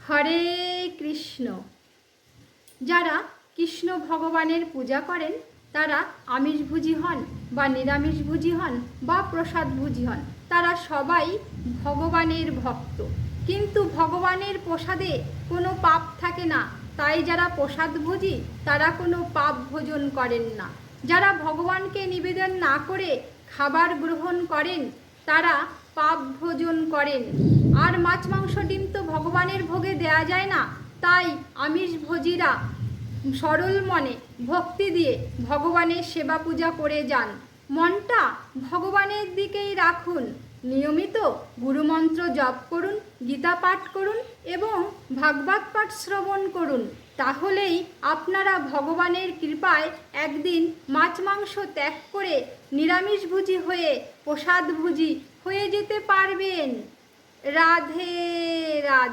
হরে কৃষ্ণ। যারা কৃষ্ণ ভগবানের পূজা করেন তারা আমিষভোজী হন বা নিরামিষভোজী হন বা প্রসাদভোজী হন, তারা সবাই ভগবানের ভক্ত। কিন্তু ভগবানের প্রসাদে কোনো পাপ থাকে না, তাই যারা প্রসাদভোজী তারা কোনো পাপ ভোজন করেন না। যারা ভগবানকে নিবেদন না করে খাবার গ্রহণ করেন তারা পাপ ভোজন করেন। আর মাছ মাংস ডিম তো ভগবানের ভোগে দেয়া যায় না, তাই আমিষভোজীরা সরল মনে ভক্তি দিয়ে ভগবানের সেবা পূজা করে যান। মনটা ভগবানের দিকেই রাখুন, নিয়মিত গুরুমন্ত্র জপ করুন, গীতা পাঠ করুন এবং ভাগবত পাঠ শ্রবণ করুন। তাহলেই আপনারা ভগবানের কৃপায় একদিন মাছ মাংস ত্যাগ করে নিরামিষভোজী হয়ে প্রসাদভোজী হয়ে যেতে পারবেন। রাধে রাধে।